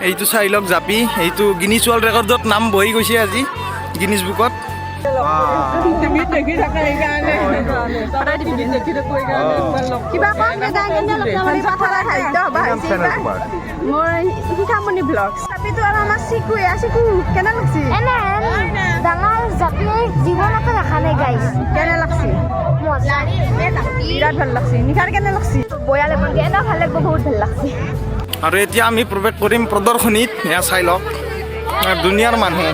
এইটো চাই লওক জাপি, এইটো গিনিছ ৱৰ্ল্ড ৰেকৰ্ডত নাম বহি গৈছে আজি গিনিছ বুকত। শিখামণি ব্লগ জাপিটো আৰু আমাৰ চিকু কেনে লাগছি? ডাঙৰ জাপি জীৱনতো দেখা নাই গাইছ। কেনে লাগছি? বিৰাট ভাল লাগছি। নিশাৰ কেনে লাগছি? বয়া লাগিব এনে ভাল লাগিব, বহুত ভাল লাগছে। আৰু এতিয়া আমি প্ৰৱেশ কৰিম প্ৰদৰ্শনীত। এয়া চাই লওক দুনিয়াৰ মানুহ।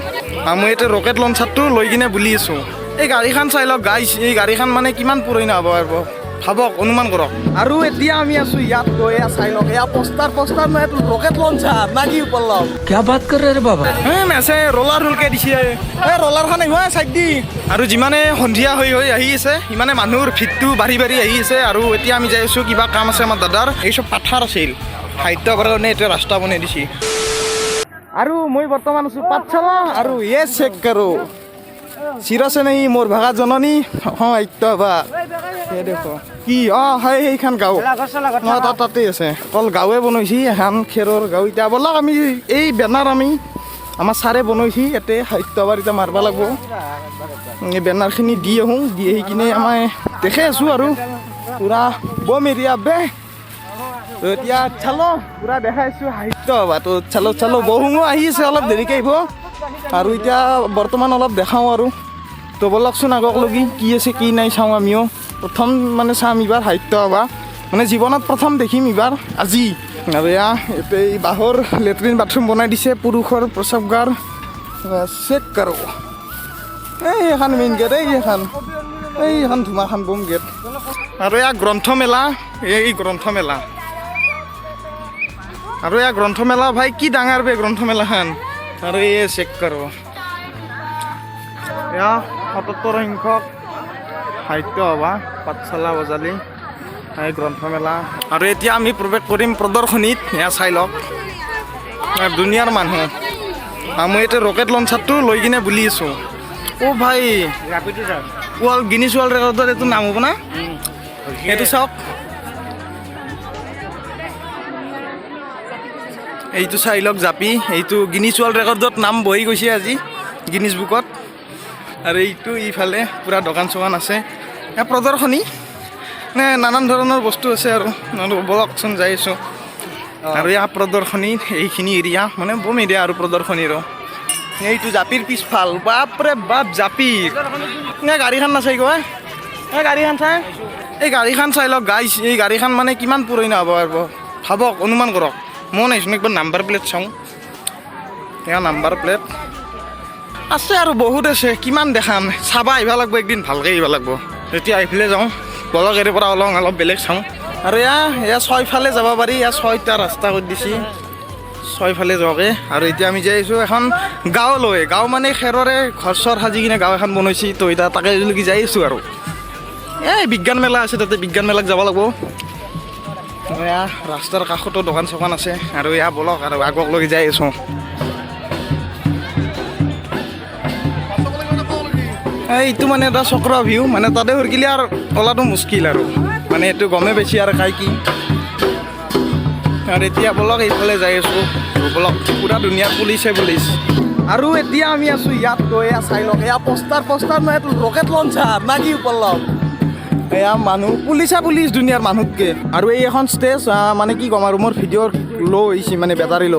মই এতিয়া ৰকেট লঞ্চাৰটো লৈ কিনে বুলি আছোঁ। এই গাড়ীখন চাই লওক গাইছ, এই গাড়ীখন মানে কিমান পুৰণা হ'ব পাৰিব ভাবক, অনুমান কৰক। আৰু এতিয়া আমি আছোঁ ইয়াত গৈ চাই লওক, এয়া পোষ্টাৰ নহয়, এইটো ৰকেট লঞ্চাৰ না কি উপলব্ধ? क्या बात कर रहे रे बाबा? মেছে ৰলাৰ হুলকে দিছে, এই ৰলাৰখন আহিব চাইড দি। আৰু যিমানে সন্ধিয়া হৈ আহি আছে সিমানে মানুহৰ ভিৰটো বাঢ়ি আহি আছে। আৰু এতিয়া আমি যাই আছোঁ, কিবা কাম আছে আমাৰ দাদাৰ। এই চব পাথাৰ আছিল, সাহিত্য কাৰণে এতিয়া ৰাস্তা বনাই দিছে। আৰু মই বৰ্তমান আছোঁ পাঠশালা। আৰু ইয়ে চেক কৰোঁ চিৰছে নেহি মোৰ ভাষা জননী সাহিত্য বা দেখো কি হয় সেইখন গাঁও তাতে আছে। অকল গাঁৱে বনাইছি, এখন খেৰৰ গাঁও। এতিয়া বলক আমি এই বেনাৰ আমাৰ ছাৰে বনাইছি ইয়াতে সাহিত্যবাৰ এতিয়া মাৰিব লাগিব। এই বেনাৰখিনি দি আহোঁ, দি আহি কিনে আমাৰ দেখে আছোঁ আৰু পূৰা বম এৰিয়া বে। তো এতিয়া চালো পূৰা দেখাইছোঁ সাহিত্য সভা। তো চালো বহুঙো আহি আছে, অলপ দেৰিকৈ আহিব। আৰু এতিয়া বৰ্তমান অলপ দেখাওঁ আৰু তো বলকচোন আগক লগি কি আছে কি নাই চাওঁ। আমিও প্ৰথম মানে চাম এইবাৰ সাহিত্য সভা, মানে জীৱনত প্ৰথম দেখিম এইবাৰ আজি। আৰু এয়া ইয়াতে এই বাঁহৰ লেট্ৰিন বাথৰুম বনাই দিছে, পুৰুষৰ প্ৰস্ৰাৱগাৰ। চেক কৰোঁ এইখন মেইন গেট, এইখন ধুমাখান বম গেট। আৰু এয়া গ্ৰন্থমেলা, এই গ্ৰন্থমেলা। আৰু এয়া গ্ৰন্থমেলা ভাই কি ডাঙৰ বে গ্ৰন্থমেলাখন। আৰু এই চেক কৰোঁ এয়া ৭৭ সংখ্যক সাহিত্য সভা পাঠশালা বজালি এই গ্ৰন্থমেলা। আৰু এতিয়া আমি প্ৰৱেশ কৰিম প্ৰদৰ্শনীত। এয়া চাই লওক দুনিয়াৰ মানুহ। মই এতিয়া ৰকেট লঞ্চাৰটো লৈ কিনে বুলি আছোঁ। অ' ভাই গিনিছ ৱৰ্ল্ড ৰেকৰ্ডত এইটো নাম হ'ব না? এইটো চাওক, এইটো চাই লওক জাপি, এইটো গিনিছ ৱৰ্ল্ড ৰেকৰ্ডত নাম বহি গৈছে আজি গিনিছ বুকত। আৰু এইটো ইফালে পূৰা দোকান চোকান আছে, এয়া প্ৰদৰ্শনী মানে নানান ধৰণৰ বস্তু আছে। আৰু বলকচোন যাই আছোঁ। আৰু এয়া প্ৰদৰ্শনীৰ এইখিনি এৰিয়া মানে বম এৰিয়া আৰু প্ৰদৰ্শনীৰো। এইটো জাপিৰ পিছফাল, বাপৰে বাপ জাপিৰ গাড়ীখন নাচাই গৈ, এই গাড়ীখন চাই, এই গাড়ীখন চাই লওক গাইছ। এই গাড়ীখন মানে কিমান পুৰণা হ'ব পাৰিব ভাবক, অনুমান কৰক। মই নাহিছোঁ একবাৰ নাম্বাৰ প্লেট চাওঁ। এয়া নাম্বাৰ প্লেট আছে আৰু বহুত আছে, কিমান দেখাম। চাব আহিব লাগিব একদিন, ভালকৈ আহিব লাগিব। এতিয়া আহিফালে যাওঁ, বলক এৰে পৰা ওলাওঁ, অলপ বেলেগ চাওঁ। আৰু এয়া ছয়ফালে যাব পাৰি, এয়া 6টা ৰাস্তা কৰি দিছে ছয়ফালে যোৱাকৈ। আৰু এতিয়া আমি যাই আছোঁ এখন গাঁৱলৈ। গাঁও মানে খেৰৰে ঘৰ চৰ সাজি কিনে গাঁও এখন বনাইছে। তো এতিয়া তাকে যাই আছোঁ। আৰু এই বিজ্ঞান মেলা আছে, তাতে বিজ্ঞান মেলাক যাব লাগিব। এয়া ৰাস্তাৰ কাষতো দোকান চোকান আছে। আৰু এয়া বলক আৰু আগক লৈ যাই আছোঁ। এইটো মানে এটা চক্ৰ ভিউ, মানে তাতে সৰকিলে আৰু ওলাটো মুস্কিল। আৰু মানে এইটো গমে বেছি আৰু খাই কি। আৰু এতিয়া বলক এইফালে যাই আছোঁ, বলক পূৰা দুনিয়াৰ পুলিচ। আৰু এতিয়া আমি আছোঁ ইয়াত গৈ, এয়া চাই লওক, এয়া পোষ্টাৰ নহয়, এইটো ৰকেট লঞ্চাৰ না কি উপলব্ধ? এয়া মানুহ পুলিচ দুনিয়াৰ মানুহতকৈ। আৰু এই এখন ষ্টেজ, মানে কি ক'ম আৰু মোৰ ভিডিঅ'ৰ ল' হৈছে, মানে বেটাৰী ল'।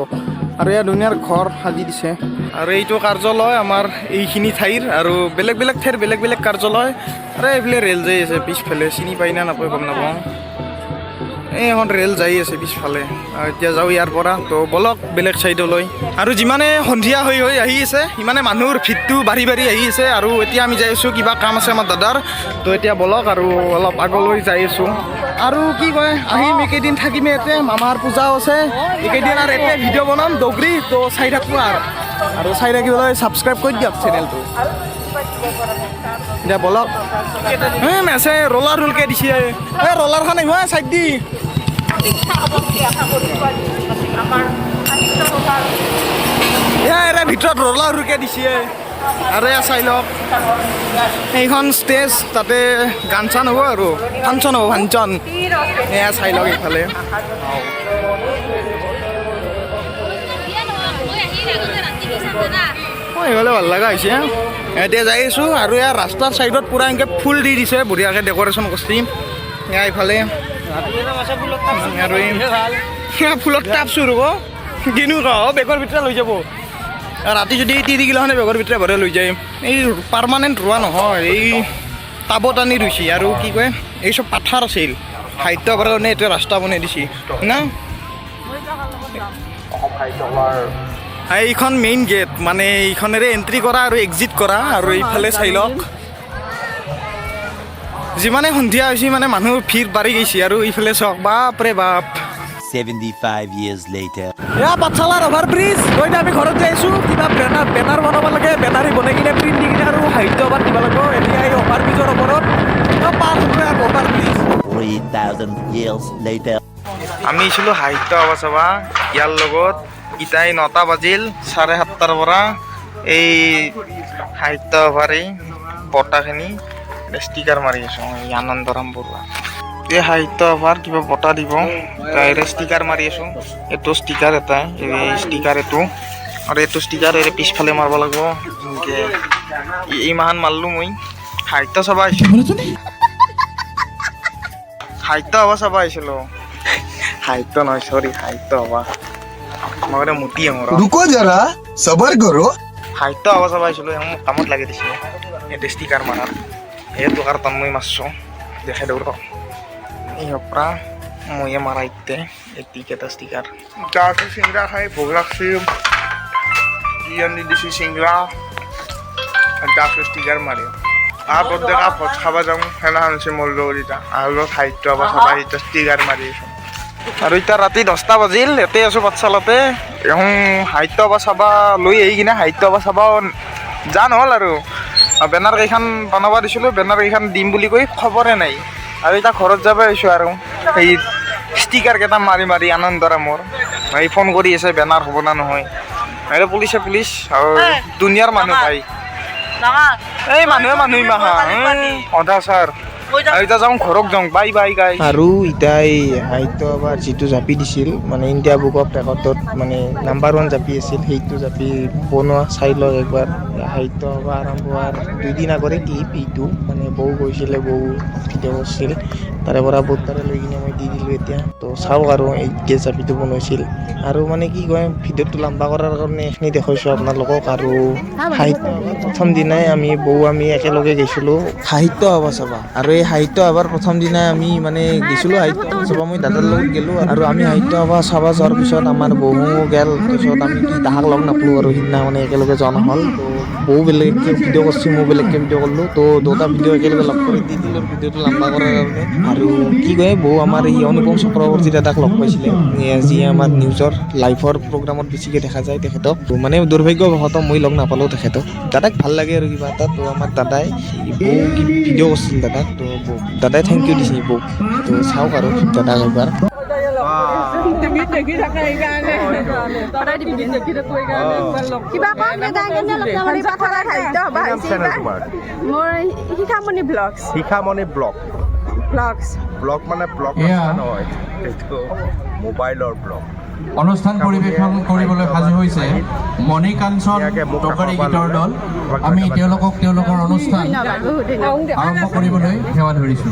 আৰু এয়া দুনিয়াৰ ঘৰ সাজি দিছে। আৰু এইটো কাৰ্যালয় আমাৰ এইখিনি ঠাইৰ। আৰু বেলেগ ঠাইৰ বেলেগ কাৰ্যালয়। আৰু এইফালে ৰেল যাই আছে পিছফালে, চিনি পাই না নাপায় গম নাপাওঁ। এই এখন ৰেল যাই আছে পিছফালে। এতিয়া যাওঁ ইয়াৰ পৰা, তো বলক বেলেগ ছাইডলৈ। আৰু যিমানে সন্ধিয়া হৈ আহি আছে সিমানে মানুহৰ ভিৰটো বাঢ়ি আহি আছে। আৰু এতিয়া আমি যাই আছোঁ, কিবা কাম আছে আমাৰ দাদাৰ। তো এতিয়া বলক আৰু অলপ আগলৈ যাই আছোঁ। আৰু কি কয়, আহিম এইকেইদিন থাকিম ইয়াতে, মামাৰ পূজাও আছে এইকেইদিন। আৰু ইয়াতে ভিডিঅ' বনাম দগৰী, তো চাই থাকোঁ। আৰু চাই থাকিবলৈ ছাবস্ক্ৰাইব কৰি দিয়ক চেনেলটো। এতিয়া বলক মেছে ৰলাৰ হুলকে দিছে, এই ৰলাৰখন আহিব চাইড দি। এয়া ভিতৰত ৰলাৰ হুলকে দিছে। আৰু এয়া চাই লওক এইখন ষ্টেজ, তাতে গান চান হ'ব আৰু ফাংচন হ'ব, ফাংচন। এয়া চাই লওক এইফালে এইফালে ভাল লগা হৈছে এতিয়া যাই আছোঁ আৰু ইয়াৰ ৰাস্তাৰ ছাইডত পূৰা এনেকৈ ফুল দি দিছে বঢ়িয়াকৈ ডেক'ৰেশ্যন কৰিছে এইফালে আৰু ফুলত টাপছোঁ ৰ'ব কিনো কওঁ বেগৰ ভিতৰত লৈ যাব ৰাতি যদি 30 কিলোখনে বেগৰ ভিতৰত ভৰাই লৈ যায় এই পাৰ্মানেণ্ট ৰোৱা নহয় এই টাবত আনি ৰুইছে আৰু কি কয় এই চব পাথাৰ আছিল সাহিত্য কাৰণে এতিয়া ৰাস্তা বনাই দিছে না এইখন মেইন গেট মানে এইখনেৰে এণ্ট্ৰি কৰা আৰু এক্সিট কৰা আৰু এইফালে চাই লওক যিমানে সন্ধিয়া হৈছে মানে মানুহৰ ভিৰ বাঢ়ি গৈছে আৰু এইফালে চাওক বাপৰে বাপ 75 years later. এয়া পাঠশালাৰ অভাৰ ব্ৰিজ গৈ আমি ঘৰত যাই আছোঁ কিবা বেনাৰ বনাব লাগে বেনাৰ বনাই কিনে প্ৰিণ্ট দি কিনে আৰু সাহিত্য সভাত দিব লাগিব এতিয়া এই অভাৰ ব্ৰিজৰ ওপৰত পাৰ আৰু অভাৰ ব্ৰিজ 3,000 years later. আমি আছিলোঁ সাহিত্য সভা ইয়াৰ লগত ইটাই 9টা বাজিল 7:30 পৰা এই সাহিত্য সভাৰ এই বঁটাখিনি ষ্টিকাৰ মাৰি আছোঁ এই আনন্দৰাম বৰুৱা এই সাহিত্য সভাৰ কিবা বঁটা দিব তাইৰে ষ্টিকাৰ মাৰি আছোঁ এইটো ষ্টিকাৰ এটা এই ষ্টিকাৰ এইটো আৰু এইটো ষ্টিকাৰ এই পিছফালে মাৰিব লাগিব এনেকৈ এই মাহান মাৰিলোঁ মই সাহিত্য সভা আহিছিলোঁ সাহিত্য সভা চাব আহিছিলোঁ সাহিত্য নহয় চৰি সাহিত্য সভা মই মুটি মোৰ रुको जरा सबर करो সাহিত্য সভা চাব আহিছিলোঁ মোক কামত লাগি দিছিলোঁ এই ষ্টিকাৰ মাৰাৰ এইটো কাৰণ মই মাৰছোঁ দেখাই দিওঁ ৰ এই পৰা ময়ে মাৰা ইতে এই টিকেট ষ্টিকাৰ গাছে চিংৰা খাই ভোগ লাগছি কি আনি দিছি চিংৰা গাছে ষ্টিকাৰ মাৰি তাৰপৰত দেখা ভোজ খাব যাওঁ সেইদিনাখন হৈছে মোৰ লগত এতিয়া আৰু সাহিত্য সভা চাব এতিয়া ষ্টিকাৰ মাৰি আছোঁ আৰু এতিয়া ৰাতি 10টা বাজিল ইয়াতে আছোঁ পাঠশালাতে এখন সাহিত্য সভা চাবা লৈ আহি কিনে সাহিত্য সভা চাব যা নহ'ল আৰু বেনাৰ কেইখন বনাব দিছিলোঁ বেনাৰ কেইখন দিম বুলি কৈ খবৰে নাই আৰু এতিয়া ঘৰত যাব আহিছোঁ আৰু এই ষ্টিকাৰ কেইটা মাৰি মাৰি আনন্দৰামৰ এই ফোন কৰি আছে বেনাৰ হ'ব না নহয় আৰু পুলিচ আৰু দুনিয়াৰ মানুহ ভাই এই মানুহে ইমাহা অধা ছাৰ আৰু এতিয়া যাওঁ ঘৰত যাওঁ বাই বাই গাই আৰু এতিয়া এই সাহিত্য সভাৰ যিটো জাপি দিছিল মানে ইণ্ডিয়া বুক অফ ৰেকৰ্ডত মানে নাম্বাৰ 1 জাপি আছিল সেইটো জাপি বনোৱা চাই লওক একবাৰ সাহিত্য সভা আৰম্ভ হোৱাৰ 2 দিন আগৰে ক্লিপ এইটো মানে বৌ গৈছিলে বৌ ভিডিঅ' কৰিছিল তাৰে পৰা বুধবাৰে লৈ কিনে মই দি দিলোঁ এতিয়া তো চাওক আৰু এই জাপিটো বনাইছিল আৰু মানে কি কয় ভিডিঅ'টো লম্বা কৰাৰ কাৰণে এইখিনি দেখুৱাইছোঁ আপোনালোকক আৰু সাহিত্য সভাৰ প্ৰথম দিনাই আমি একেলগে গৈছিলোঁ সাহিত্য সভা চাবা আৰু এই সাহিত্য সভাৰ প্ৰথম দিনাই আমি মানে গৈছিলোঁ সাহিত্য সভা চাবা মই দাদাৰ লগত গ'লোঁ আৰু আমি সাহিত্য সভা চাব যোৱাৰ পিছত আমাৰ বহু গেল তাৰপিছত আমি কি তাহাক লগ নাপালোঁ আৰু সিদিনা মানে একেলগে যোৱা নহ'ল তো বৌ বেলেগকৈ ভিডিঅ' কৰিছোঁ মই বেলেগকৈ ভিডিঅ' কৰিলোঁ তো দুটা ভিডিঅ' একেলগে লগ কৰি দি দিলোঁ ভিডিঅ'টো লম্বা কৰাৰ কাৰণে আৰু কি কয় বৌ আমাৰ এই অনুপম চক্ৰৱৰ্তী দাদাক লগ পাইছিলে যিয়ে আমাৰ নিউজৰ লাইভৰ প্ৰগ্ৰামত বেছিকৈ দেখা যায় তেখেতক মানে দুৰ্ভাগ্যবশতঃ মই লগ নাপালোঁ তেখেতক দাদাক ভাল লাগে আৰু কিবা এটা তো আমাৰ দাদাই বৌ ভিডিঅ' কৰিছিল দাদাক তো দাদাই থেংক ইউ দিছে বৌ তো চাওক আৰু দাদাক একবাৰ কিবা কম মোৰ শিখামণি ব্লগ মানে ব্লগ নহয় এইটো মোবাইলৰ ব্লগ অনুষ্ঠান পৰিৱেশন কৰিবলৈ সাজু হৈছে মণিকাঞ্চন টকাৰী গীতৰ দল আমি তেওঁলোকৰ অনুষ্ঠান আৰম্ভ কৰিবলৈ সেৱা ধৰিছোঁ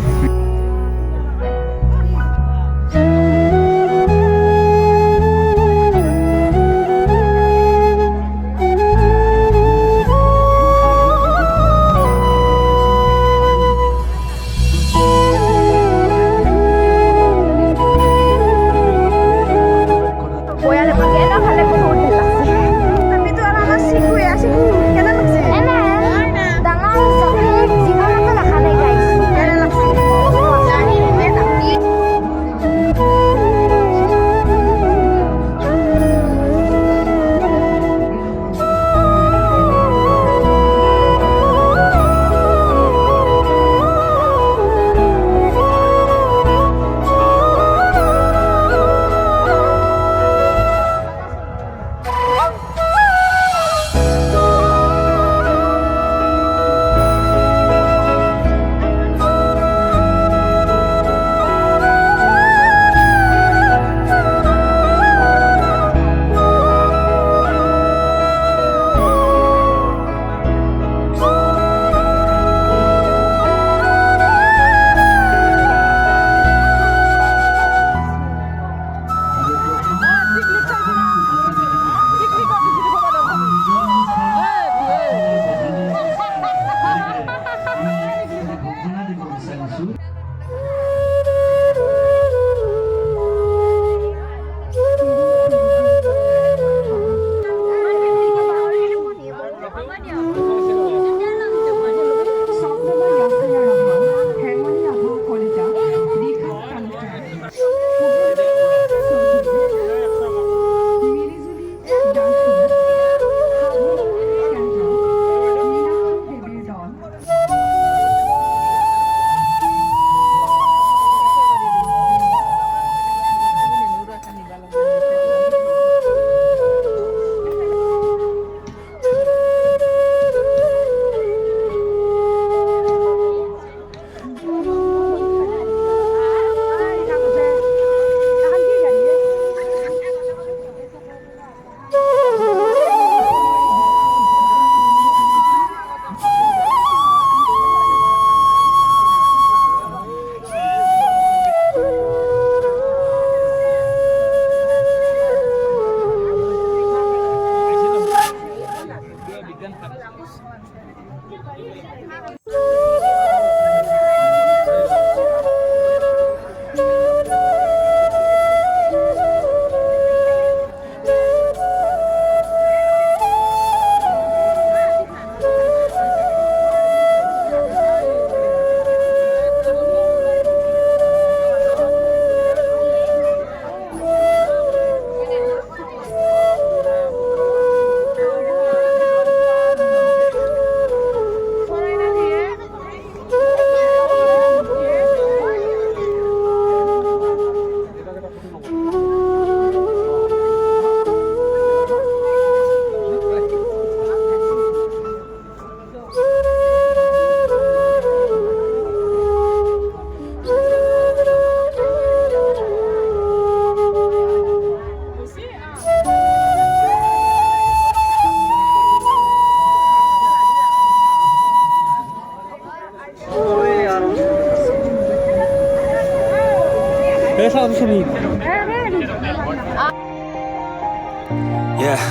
yeah.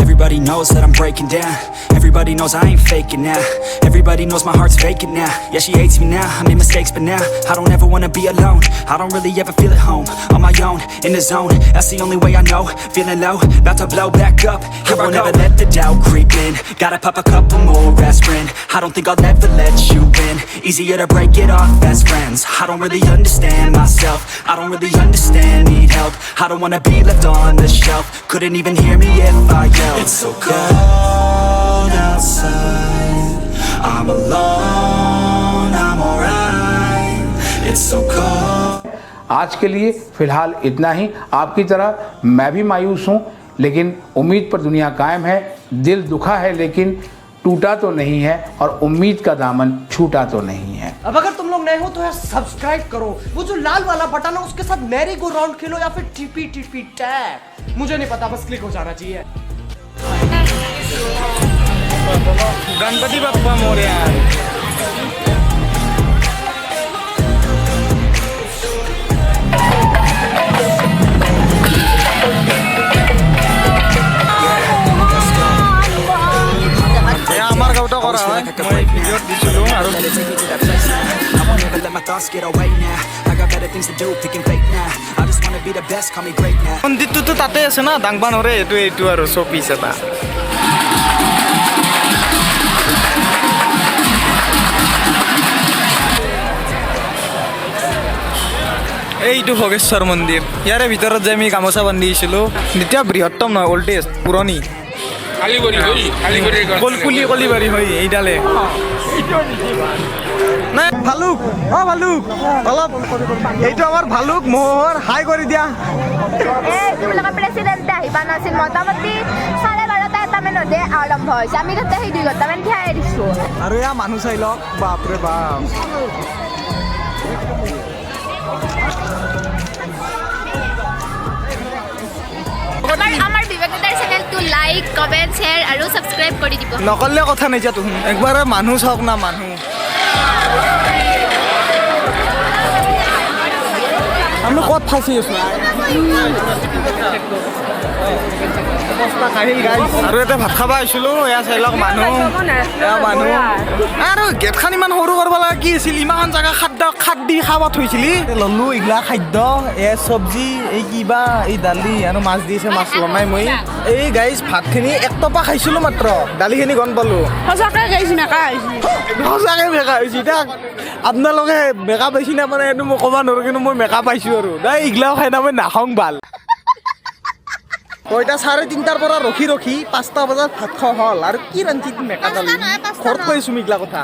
Everybody knows that I'm breaking down. Everybody knows I ain't faking now. Everybody knows my heart's vacant now. Yeah, she hates me now, I made mistakes but now I don't ever wanna be alone. I don't really ever feel at home. On my own, in the zone, that's the only way I know. Feeling low, about to blow back up. I won't ever let the doubt creep in. Gotta pop a couple more aspirin. I don't think I'll ever let you in. Easier to break it off best friends. I don't really understand myself. I don't really understand, need help. I don't wanna be left on the shelf. Couldn't even hear me if I yelled. It's so cold outside. I'm alone, I'm alright. It's so cold. आज के लिए फ़िलहाल इतना ही। आपकी तरह मैं भी मायूस हूँ, लेकिन उम्मीद पर दुनिया कायम है। दिल दुखा है लेकिन टूटा तो नहीं है, और उम्मीद का दामन छूटा तो नहीं है। अब अगर तुम लोग नए हो तो यार सब्सक्राइब करो, वो जो लाल वाला बटन है उसके साथ मैरी गो राउंड खेलो या फिर टिपी टिपी टैप, मुझे नहीं पता, बस क्लिक हो जाना चाहिए। गणपति बप्पा मोरया। আমার গাওটা করা হয়, মই ভিডিওত দিছিলো আৰু মন্দিৰটো তাতে আছে না, দাংবা নৰে, এইটো আৰু চপিছ এটা। এইটো ভগেশ্বৰ মন্দিৰ, ইয়াৰে ভিতৰত যে আমি গামোচা বান্ধিছিলোঁ, এতিয়া বৃহত্তম নহয়, অল্ডেষ্ট পুৰণি কলিবাৰী হয় এইডালে। নাই ভালুক, ভালুক অলপ, এইটো আমাৰ ভালুক মহৰ, হাই কৰি দিয়া। যিবিলাকে প্ৰেচিডেণ্টে আহি পোৱা নাছিল, মোটামুটি 12:30 মানতে আৰম্ভ হৈছে। আমি তাতে সেই 2 ঘণ্টামান থিয়াই দিছোঁ। আৰু এয়া মানুহ চাই লওক, বাপৰে বাপ। আমাৰ বিবেকদাৰ চেনেলটো লাইক, কমেণ্ট, শ্বেয়াৰ আৰু ছাবস্ক্ৰাইব কৰি দিব। নকলে কথা নাই যা তুমি, একবাৰে মানুহ চাওক না, মানুহ। আমি ক'ত ফাঁচি আছো আৰু ইয়াতে ভাত খাব আহিছিলোঁ। এয়া চাই লওক মানুহ, এয়া মানুহ। আৰু গেটখন ইমান সৰু কৰিব লাগে কি আছিল, ইমান জেগা খাদ দি খাব থৈছিলি। ললো এইগিলা খাদ্য, এ চব্জি, এই কিবা, এই দালি আৰু মাছ দিছে, মাছ লমাই মই। এই গাইজ ভাতখিনি 1 টপা খাইছিলোঁ মাত্ৰ, দালিখিনি গম পালোঁ। সঁচাকৈ গাইছ মেকা হৈছে, সঁচাকৈ মেকা হৈছে। এতিয়া আপোনালোকে মেকা পাইছি নে মানে এইটো মই ক'ব নোৱাৰোঁ, কিন্তু মই মেকা পাইছোঁ আৰু দেই। এইগিলাও খাই না মই নাখাওঁ ভাল। এতিয়া 3:30 পৰা ৰখি 5টা বজাত ভাত খোৱা হ'ল, আৰু কি ৰান্ধি মেকা দালি ঘৰত কৈছোঁ এইগিলা কথা।